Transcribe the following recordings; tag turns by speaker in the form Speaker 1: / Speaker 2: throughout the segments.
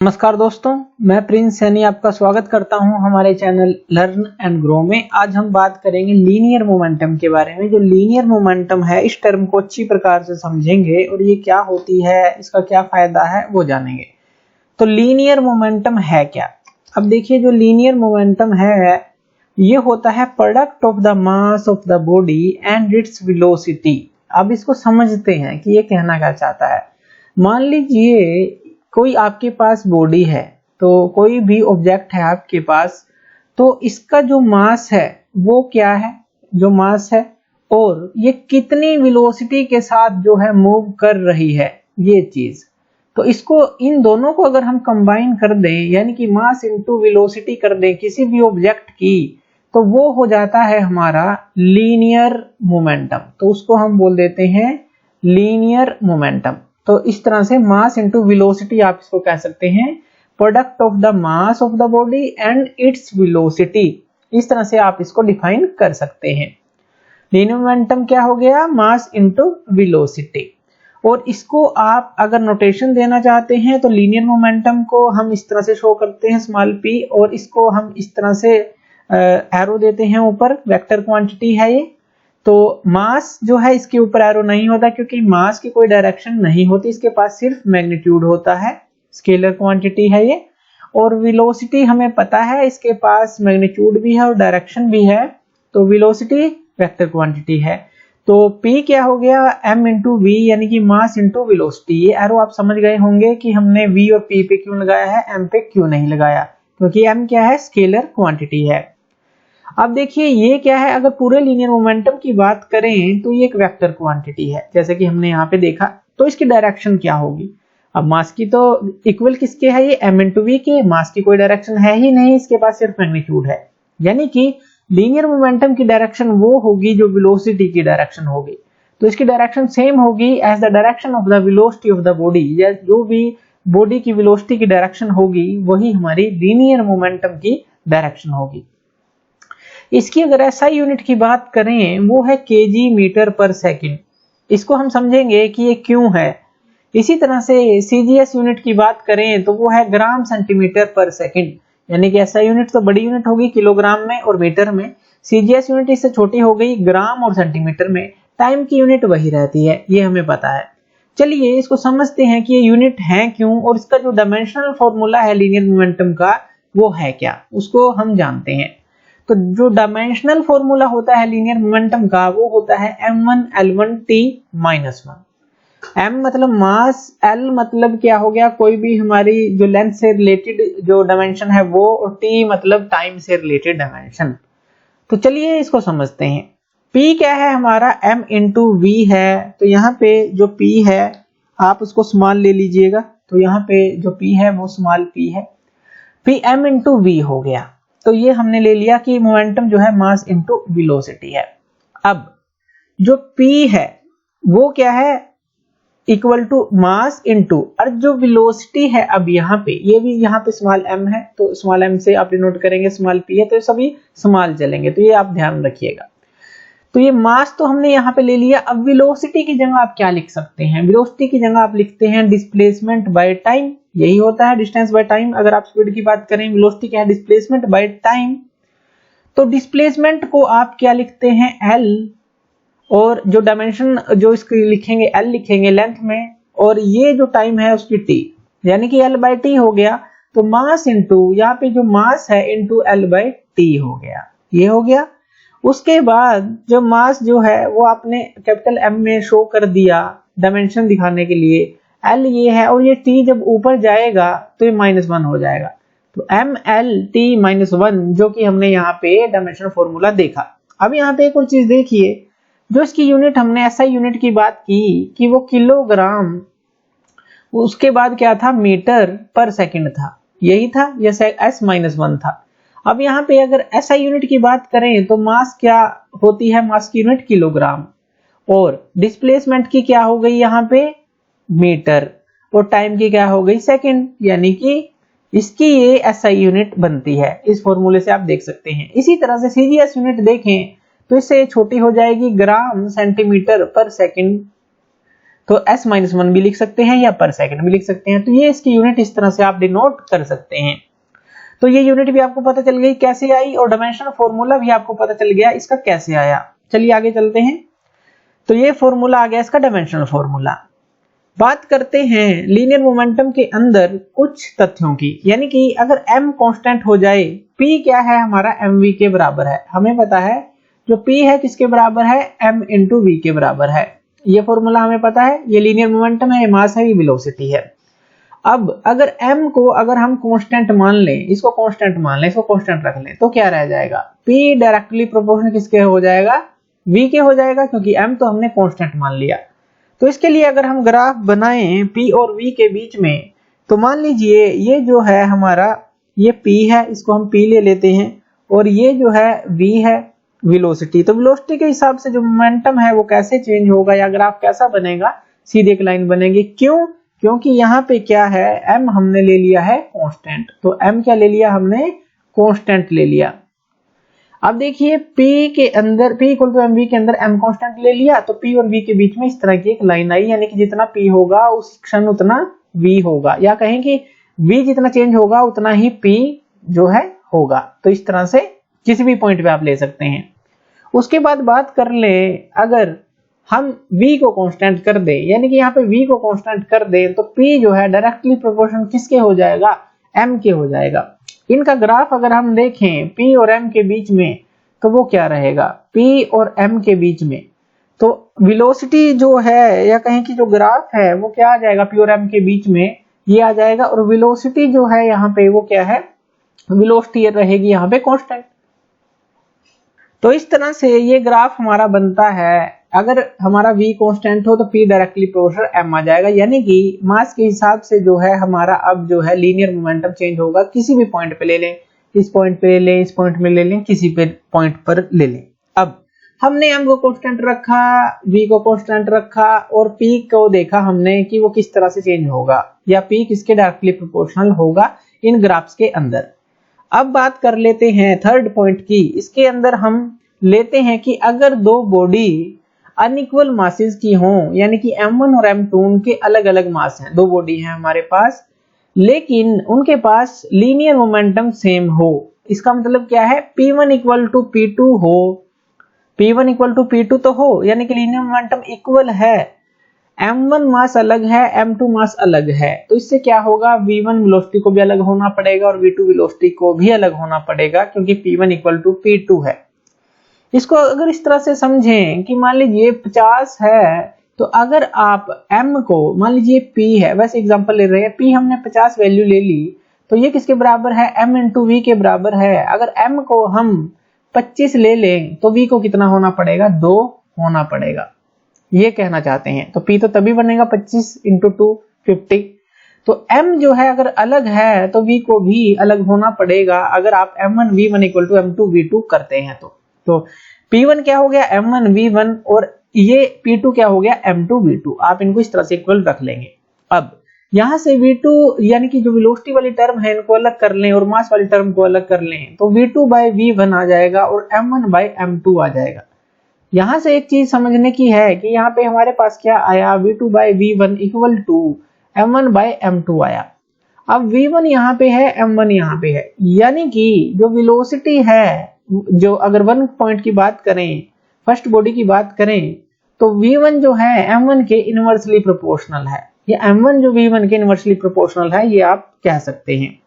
Speaker 1: नमस्कार दोस्तों, मैं प्रिंस सैनी आपका स्वागत करता हूं हमारे चैनल लर्न एंड ग्रो में। आज हम बात करेंगे लीनियर मोमेंटम के बारे में। जो लीनियर मोमेंटम है, इस टर्म को अच्छी प्रकार से समझेंगे और ये क्या होती है, इसका क्या फायदा है वो जानेंगे। तो लीनियर मोमेंटम है क्या? अब देखिए, जो लीनियर मोमेंटम है ये होता है product of the mass of the body and its velocity. अब इसको समझते हैं कि ये कहना क्या चाहता है। मान लीजिए कोई आपके पास बॉडी है, तो कोई भी ऑब्जेक्ट है आपके पास, तो इसका जो मास है वो क्या है, जो मास है, और ये कितनी वेलोसिटी के साथ जो है मूव कर रही है ये चीज। तो इसको, इन दोनों को अगर हम कंबाइन कर दें, यानी कि मास इनटू वेलोसिटी कर दें किसी भी ऑब्जेक्ट की, तो वो हो जाता है हमारा लीनियर मोमेंटम। तो उसको हम बोल देते हैं लीनियर मोमेंटम। तो इस तरह से मास इनटू वेलोसिटी आप इसको कह सकते हैं, product of the mass of the body and its velocity. इस तरह से आप इसको डिफाइन कर सकते हैं। लीनियर मोमेंटम क्या हो गया? Mass into velocity. और इसको आप अगर नोटेशन देना चाहते हैं तो लीनियर मोमेंटम को हम इस तरह से शो करते हैं, स्मॉल p, और इसको हम इस तरह से एरो देते हैं ऊपर, वेक्टर क्वांटिटी है ये। तो मास जो है इसके ऊपर एरो नहीं होता, क्योंकि मास की कोई डायरेक्शन नहीं होती, इसके पास सिर्फ मैग्नीट्यूड होता है, स्केलर क्वांटिटी है ये। और वेलोसिटी हमें पता है इसके पास मैग्नीट्यूड भी है और डायरेक्शन भी है, तो वेलोसिटी वेक्टर क्वांटिटी है। तो P क्या हो गया? m इंटू वी, यानी कि मास इंटू वेलोसिटी। ये एरो आप समझ गए होंगे कि हमने V और P पे क्यों लगाया है, m पे क्यों नहीं लगाया, क्योंकि m क्या है? स्केलर क्वांटिटी है। अब देखिए ये क्या है, अगर पूरे लीनियर मोमेंटम की बात करें तो ये एक वेक्टर क्वांटिटी है, जैसे कि हमने यहाँ पे देखा। तो इसकी डायरेक्शन क्या होगी? अब मास की तो इक्वल किसके है? ये m इंटू वी के। मास की कोई डायरेक्शन है ही नहीं, इसके पास सिर्फ मैग्नीट्यूड है, यानी कि लीनियर मोमेंटम की डायरेक्शन वो होगी जो वेलोसिटी की डायरेक्शन होगी। तो इसकी डायरेक्शन सेम होगी as the direction of the velocity of the body, या जो भी बॉडी की वेलोसिटी की डायरेक्शन होगी वही हमारी लीनियर मोमेंटम की डायरेक्शन होगी। इसकी अगर एसआई यूनिट की बात करें, वो है केजी मीटर पर सेकंड। इसको हम समझेंगे कि ये क्यों है। इसी तरह से सीजीएस यूनिट की बात करें तो वो है ग्राम सेंटीमीटर पर सेकंड, यानी कि एसआई यूनिट तो बड़ी यूनिट होगी किलोग्राम में और मीटर में, सीजीएस यूनिट इससे छोटी हो गई ग्राम और सेंटीमीटर में। टाइम की यूनिट वही रहती है, ये हमें पता है। चलिए इसको समझते हैं कि ये यूनिट है क्यों, और इसका जो डायमेंशनल फॉर्मूला है लीनियर मोमेंटम का वो है क्या, उसको हम जानते हैं। तो जो डायमेंशनल फॉर्मूला होता है लीनियर मोमेंटम का, वो होता है m1l1t-1। m मतलब मास, l मतलब क्या हो गया? कोई भी हमारी जो लेंथ से रिलेटेड जो डायमेंशन है वो, और t मतलब टाइम से रिलेटेड डायमेंशन। तो चलिए इसको समझते हैं। p क्या है हमारा? m इंटू वी है। तो यहाँ पे जो p है आप उसको स्मॉल ले लीजिएगा, तो यहाँ पे जो p है वो स्मॉल p है। p m इंटू वी हो गया। तो ये हमने ले लिया कि मोमेंटम जो है मास इनटू वेलोसिटी है। अब जो P है वो क्या है? इक्वल टू मास इनटू, और जो वेलोसिटी है, अब यहाँ पे ये भी यहाँ पे स्मॉल m है, तो स्मॉल m से आप डिनोट करेंगे, स्मॉल p है तो सभी स्मॉल चलेंगे, तो ये आप ध्यान रखिएगा। तो ये मास तो हमने यहाँ पे ले लिया। अब वेलोसिटी की जगह आप क्या लिख सकते हैं? वेलोसिटी की जगह आप लिखते हैं डिस्प्लेसमेंट बाय टाइम। यही होता है डिस्टेंस बाय टाइम। अगर आप स्पीड की बात करें, वेलोसिटी क्या है? Displacement by time. तो डिस्प्लेसमेंट को आप क्या लिखते हैं? l, और जो डायमेंशन जो इसकी लिखेंगे l लिखेंगे लेंथ में, और ये जो टाइम है उसकी t, यानी कि l बाय टी हो गया। तो मास इंटू, यहाँ पे जो मास है इंटू l बाय टी हो गया, ये हो गया। उसके बाद जो मास जो है वो आपने कैपिटल M में शो कर दिया डायमेंशन दिखाने के लिए। L ये है, और ये T जब ऊपर जाएगा तो ये -1 हो जाएगा। तो MLT-1, जो कि हमने यहाँ पे डायमेंशन फॉर्मूला देखा। अब यहाँ पे एक और चीज देखिए, जो इसकी यूनिट हमने एसआई यूनिट की बात की कि वो किलोग्राम, उसके बाद क्या था? मीटर पर सेकंड था, यही था, ये S-1 था। अब यहाँ पे अगर एसआई यूनिट की बात करें तो मास क्या होती है? मास की यूनिट किलोग्राम, और डिस्प्लेसमेंट की क्या हो गई यहाँ पे? मीटर, और टाइम की क्या हो गई? सेकंड, यानी कि इसकी ये एसआई यूनिट बनती है। इस फॉर्मूले से आप देख सकते हैं। इसी तरह से सीजीएस यूनिट देखें तो इससे छोटी हो जाएगी ग्राम सेंटीमीटर पर सेकंड। तो s-1 भी लिख सकते हैं या पर सेकंड भी लिख सकते हैं। तो ये इसकी यूनिट इस तरह से आप डिनोट कर सकते हैं। तो ये यूनिट भी आपको पता चल गई कैसे आई, और डायमेंशन फॉर्मूला भी आपको पता चल गया इसका कैसे आया। चलिए आगे चलते हैं। तो ये फॉर्मूला आ गया इसका डायमेंशनल फॉर्मूला। बात करते हैं लीनियर मोमेंटम के अंदर कुछ तथ्यों की, यानी कि अगर m कांस्टेंट हो जाए, p क्या है हमारा mv के बराबर है। हमें पता है जो p है किसके बराबर है, m into v के बराबर है। ये फॉर्मूला हमें पता है, ये लीनियर मोमेंटम है, ये मास है, ये वेलोसिटी है। अब अगर m को अगर हम कांस्टेंट मान लें, इसको कांस्टेंट मान लें, इसको कांस्टेंट रख लें, तो क्या रह जाएगा, p डायरेक्टली प्रोपोर्शनल किसके हो जाएगा, v के हो जाएगा, क्योंकि m तो हमने कांस्टेंट मान लिया। तो इसके लिए अगर हम ग्राफ बनाएं p और v के बीच में, तो मान लीजिए ये जो है हमारा ये p है, इसको हम p ले लेते हैं, और ये जो है v है वेलोसिटी। तो वेलोसिटी के हिसाब से जो मोमेंटम है वो कैसे चेंज होगा या ग्राफ कैसा बनेगा, सीधी एक लाइन बनेगी। क्यों, क्योंकि यहाँ पे क्या है, m हमने ले लिया है कांस्टेंट। तो m क्या ले लिया हमने, कांस्टेंट ले लिया। अब देखिए P के अंदर P इक्वल टू mv के अंदर m कांस्टेंट ले लिया, तो P और v के बीच में इस तरह की एक लाइन आई, यानी कि जितना P होगा उस क्षण उतना v होगा, या कहें कि v जितना चेंज होगा उतना ही P जो है होगा। तो इस तरह से किसी भी पॉइंट पे आप ले सकते हैं। उसके बाद बात कर ले, अगर हम v को कांस्टेंट कर दे, यानी कि यहाँ पे v को कांस्टेंट कर दे, तो P जो है डायरेक्टली प्रोपोर्शनल किसके हो जाएगा, m के हो जाएगा। इनका ग्राफ अगर हम देखें P और M के बीच में, तो वो क्या रहेगा, P और M के बीच में, तो वेलोसिटी जो है या कहें कि जो ग्राफ है वो क्या आ जाएगा, P और M के बीच में ये आ जाएगा, और वेलोसिटी जो है यहाँ पे वो क्या है, वेलोसिटी रहेगी यहाँ पे कांस्टेंट। तो इस तरह से ये ग्राफ हमारा बनता है। अगर हमारा v कांस्टेंट हो तो p डायरेक्टली प्रोपोर्शनल m आ जाएगा, यानी कि मास के हिसाब से जो है हमारा अब जो है लीनियर मोमेंटम चेंज होगा। किसी भी पॉइंट पे ले लें, इस पॉइंट पे ले लें, इस पॉइंट में ले लें, किसी पे पॉइंट पर ले लें। अब हमने m को कांस्टेंट रखा, v को कांस्टेंट रखा, और p को देखा हमने कि वो किस तरह से चेंज होगा या p किसके डायरेक्टली प्रोपोर्शनल होगा इन ग्राफ्स के अंदर। अब बात कर लेते हैं थर्ड पॉइंट की। इसके अंदर हम लेते हैं कि अगर दो बॉडी अनइक्वल मासेस की हों, यानी कि m1 और m2 उनके अलग अलग मास हैं, दो बॉडी हैं हमारे पास, लेकिन उनके पास लीनियर मोमेंटम सेम हो। इसका मतलब क्या है, p1 इक्वल टू p2 हो, p1 इक्वल टू p2 तो हो, यानी कि लीनियर मोमेंटम इक्वल है। m1 मास अलग है, m2 मास अलग है, तो इससे क्या होगा, v1 वेलोसिटी को भी अलग होना पड़ेगा और v2 वेलोसिटी को भी अलग होना पड़ेगा, क्योंकि p1 इक्वल टू p2 है। इसको अगर इस तरह से समझें कि मान लीजिए 50 है, तो अगर आप m को मान लीजिए p है, वैसे एग्जांपल ले रहे हैं, p हमने 50 वैल्यू ले ली, तो ये किसके बराबर है, m इंटू v के बराबर है। अगर m को हम 25 ले लें तो v को कितना होना पड़ेगा, 2 होना पड़ेगा, ये कहना चाहते हैं। तो p तो तभी बनेगा 25 इंटू 2 50। तो m जो है अगर अलग है तो v को भी अलग होना पड़ेगा, अगर आप m1 v1 equal to m2 v2 करते हैं तो P1 क्या हो गया, m1 v1, और ये P2 क्या हो गया, m2 v2। आप इनको इस तरह से इक्वल रख लेंगे। अब यहां से v2 यानी कि जो वेलोसिटी वाली टर्म है इनको अलग कर लें और मास वाली टर्म को अलग कर लें, तो v2 बाय v1 आ जाएगा और m1 बाय m2 आ जाएगा। यहां से एक चीज समझने की है कि यहाँ पे हमारे पास क्या आया, v2 bye v1 equal to m1 bye m2 आया। अब v1 यहाँ पे है, m1 यहाँ पे है, यानी कि जो वेलोसिटी है, जो अगर वन पॉइंट की बात करें, फर्स्ट बॉडी की बात करें, तो v1 जो है m1 के इनवर्सली प्रोपोर्शनल है। ये m1 जो v1 के इनवर्सली प्रोपोर्शनल है, ये आप कह सकते हैं।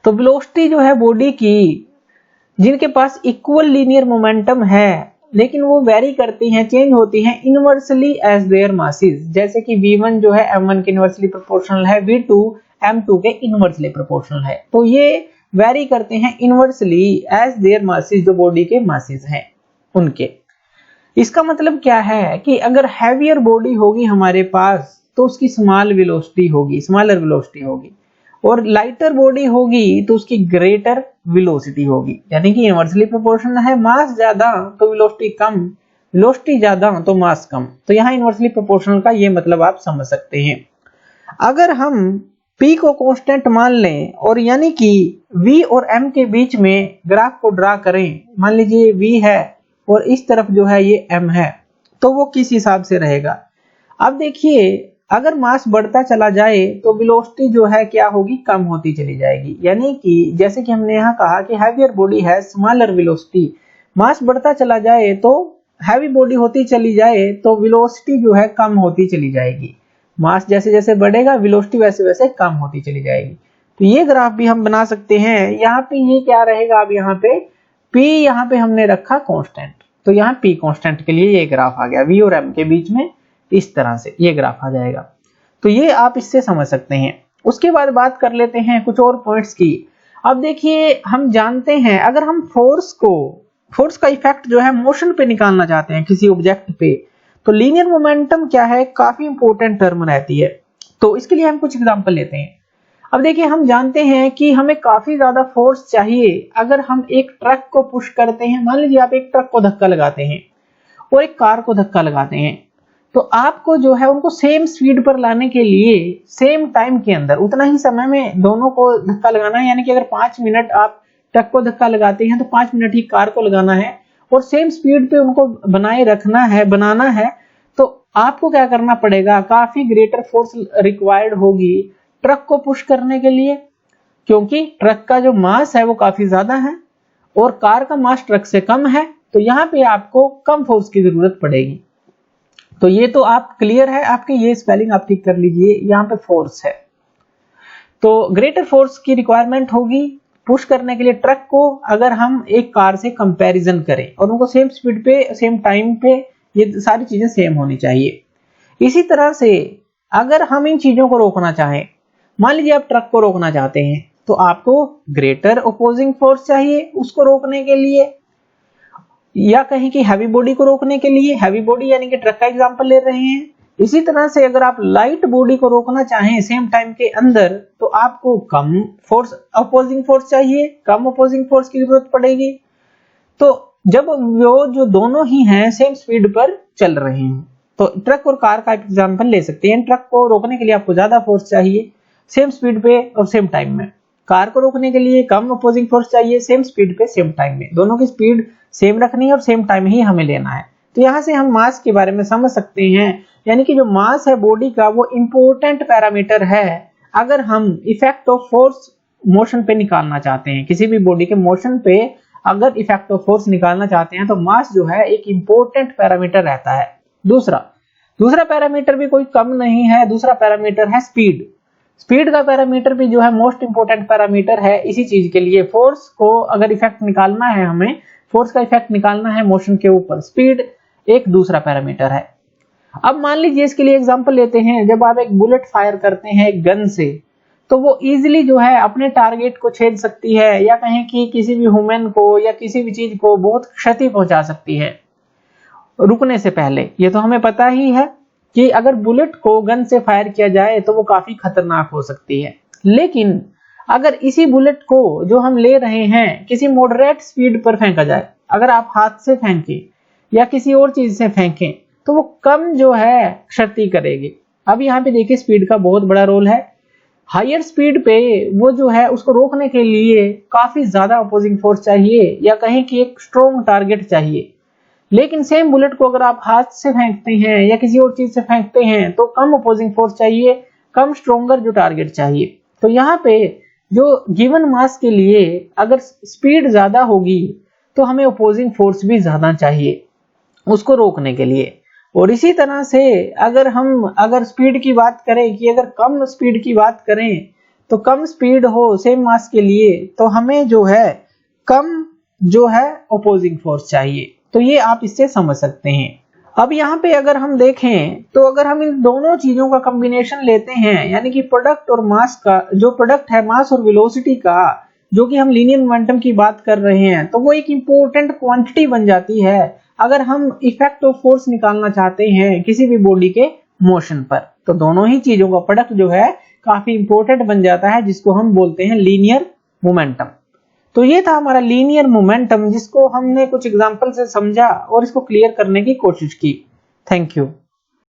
Speaker 1: तो वेलोसिटी जो है बॉडी की, जिनके पास इक्वल लीनियर मोमेंटम है, लेकिन वो वेरी करती हैं, चेंज होती हैं इनवर्सली एज देयर मासेस। जैसे कि v1 जो है m1 के इनवर्सली प्रोपोर्शनल है, v2 m2 के इनवर्सली प्रोपोर्शनल है। तो ये वेरी करते हैं इनवर्सली एज देयर मासेस, जो बॉडी के मासेस हैं उनके। इसका मतलब क्या है कि अगर हैवियर बॉडी होगी हमारे पास तो उसकी स्मॉल वेलोसिटी होगी, स्मॉलर वेलोसिटी होगी, और लाइटर बॉडी होगी तो उसकी ग्रेटर वेलोसिटी होगी। यानी कि इनवर्सली प्रोपोर्शनल है, मास ज्यादा तो वेलोसिटी कम, वेलोसिटी ज्यादा तो मास कम। तो यहाँ इनवर्सली प्रोपोर्शनल का ये मतलब आप समझ सकते हैं। अगर हम P को कांस्टेंट मान लें और यानी कि V और M के बीच में ग्राफ को ड्रा करें, मान लीजिए V है और इस तरफ जो है ये M है, तो वो किस हिसाब से रहेगा। अब देखिए अगर मास बढ़ता चला जाए तो वेलोसिटी जो है क्या होगी, कम होती चली जाएगी। यानी कि जैसे कि हमने यहाँ कहा कि heavier body has smaller velocity, mass बढ़ता चला जाए तो हैवी बॉडी होती चली जाए तो वेलोसिटी जो है कम होती चली जाएगी। मास जैसे जैसे बढ़ेगा वेलोसिटी वैसे वैसे कम होती चली जाएगी। तो ये ग्राफ भी हम बना सकते हैं। यहाँ पे ये क्या रहेगा, अब यहाँ पे P यहाँ पे हमने रखा कांस्टेंट, तो यहाँ P कांस्टेंट के लिए ये ग्राफ आ गया। V और M के बीच में इस तरह से ये ग्राफ आ जाएगा। तो ये आप इससे समझ सकते हैं। उसके बाद बात कर लेते हैं कुछ और पॉइंट्स की। अब देखिए हम जानते हैं अगर हम फोर्स का इफेक्ट जो है मोशन पे निकालना चाहते हैं किसी ऑब्जेक्ट पे, तो लीनियर मोमेंटम क्या है, काफी इंपॉर्टेंट टर्म रहती है। तो इसके लिए हम कुछ एग्जांपल लेते हैं। अब देखिए हम जानते हैं कि हमें काफी ज्यादा फोर्स चाहिए अगर हम एक ट्रक को पुश करते हैं। मान लीजिए आप एक ट्रक को धक्का लगाते हैं और एक कार को धक्का लगाते हैं, तो आपको जो है उनको सेम स्पीड पर लाने के लिए सेम टाइम के अंदर उतना ही समय में दोनों को धक्का लगाना है। यानी कि अगर 5 मिनट आप ट्रक को धक्का लगाते हैं तो 5 मिनट ही कार को लगाना है और सेम स्पीड पे उनको बनाए रखना है, बनाना है। तो आपको क्या करना पड़ेगा, काफी ग्रेटर फोर्स रिक्वायर्ड होगी ट्रक को पुश करने के लिए, क्योंकि ट्रक का जो मास है वो काफी ज्यादा है और कार का मास ट्रक से कम है। तो यहाँ पे आपको कम फोर्स की जरूरत पड़ेगी। तो ये तो आप क्लियर है, आपके ये स्पेलिंग आप ठीक कर लीजिए, यहाँ पे फोर्स है। तो ग्रेटर फोर्स की रिक्वायरमेंट होगी पुश करने के लिए ट्रक को, अगर हम एक कार से कंपैरिजन करें और उनको सेम स्पीड पे सेम टाइम पे, ये सारी चीजें सेम होनी चाहिए। इसी तरह से अगर हम इन चीजों को रोकना चाहें, मान लीजिए आप ट्रक को रोकना चाहते हैं, तो आपको ग्रेटर अपोजिंग फोर्स चाहिए उसको रोकने के लिए, या कहीं कि हैवी बॉडी को रोकने के लिए। हैवी बॉडी यानी कि ट्रक का एग्जांपल ले रहे हैं। इसी तरह से अगर आप लाइट बॉडी को रोकना चाहें सेम टाइम के अंदर, तो आपको कम फोर्स अपोजिंग फोर्स चाहिए, कम अपोजिंग फोर्स की जरूरत पड़ेगी। तो जब वो जो दोनों ही हैं सेम स्पीड पर चल रहे हैं, तो ट्रक और कार का एग्जांपल ले सकते हैं। ट्रक को रोकने के लिए आपको ज्यादा फोर्स चाहिए सेम स्पीड पे और सेम टाइम में, कार को रोकने के लिए कम अपोजिंग फोर्स चाहिए सेम स्पीड पे सेम टाइम में। दोनों की स्पीड सेम रखनी है और सेम टाइम ही हमें लेना है। तो यहां से हम मास के बारे में समझ सकते हैं, यानी कि जो मास है बॉडी का वो इंपॉर्टेंट पैरामीटर है अगर हम इफेक्ट ऑफ फोर्स मोशन पे निकालना चाहते हैं। किसी भी बॉडी के मोशन पे अगर इफेक्ट ऑफ फोर्स निकालना चाहते हैं तो मास जो है एक इंपॉर्टेंट पैरामीटर रहता है। दूसरा पैरामीटर भी कोई कम नहीं है, दूसरा पैरामीटर है स्पीड। स्पीड का पैरामीटर भी जो है मोस्ट इंपोर्टेंट पैरामीटर है इसी चीज के लिए। फोर्स को अगर इफेक्ट निकालना है, हमें फोर्स का इफेक्ट निकालना है मोशन के ऊपर, स्पीड एक दूसरा पैरामीटर है। अब मान लीजिए इसके लिए एग्जांपल लेते हैं, जब आप एक बुलेट फायर करते हैं एक गन से, तो वो इजीली जो है अपने टारगेट को छेद सकती है, या कहें कि किसी भी ह्यूमन को या किसी भी चीज को बहुत क्षति पहुंचा सकती है रुकने से पहले। ये तो हमें पता ही है कि अगर बुलेट को गन से फायर किया जाए तो वो काफी खतरनाक हो सकती है। लेकिन अगर इसी बुलेट को जो हम ले रहे हैं किसी मॉडरेट स्पीड पर फेंका जाए, अगर आप हाथ से फेंकें या किसी और चीज से फेंकें, तो वो कम जो है क्षति करेगी। अब यहाँ पे देखिए स्पीड का बहुत बड़ा रोल है। हायर स्पीड पे वो जो है उसको रोकने के लिए काफी ज्यादा अपोजिंग फोर्स चाहिए, या कहें कि एक स्ट्रॉन्ग टारगेट चाहिए। लेकिन सेम बुलेट को अगर आप हाथ से फेंकते हैं या किसी और चीज से फेंकते हैं तो कम अपोजिंग फोर्स चाहिए, कम स्ट्रॉन्गर जो टारगेट चाहिए। तो यहाँ पे जो गिवन मास के लिए अगर स्पीड ज्यादा होगी तो हमें अपोजिंग फोर्स भी ज्यादा चाहिए उसको रोकने के लिए। और इसी तरह से अगर स्पीड की बात करें कि अगर कम स्पीड की बात करें, तो कम स्पीड हो सेम मास के लिए तो हमें जो है कम जो है अपोजिंग फोर्स चाहिए। तो ये आप इससे समझ सकते हैं। अब यहाँ पे अगर हम देखें तो अगर हम इन दोनों चीजों का कॉम्बिनेशन लेते हैं, यानी कि प्रोडक्ट और मास का, जो प्रोडक्ट है मास और वेलोसिटी का, जो कि हम लीनियर मोमेंटम की बात कर रहे हैं, तो वो एक इंपॉर्टेंट क्वांटिटी बन जाती है अगर हम इफेक्ट ऑफ फोर्स निकालना चाहते हैं किसी भी बॉडी के मोशन पर। तो दोनों ही चीजों का प्रोडक्ट जो है काफी इंपॉर्टेंट बन जाता है, जिसको हम बोलते हैं लीनियर मोमेंटम। तो ये था हमारा लीनियर मोमेंटम, जिसको हमने कुछ एग्जांपल से समझा और इसको क्लियर करने की कोशिश की। Thank you.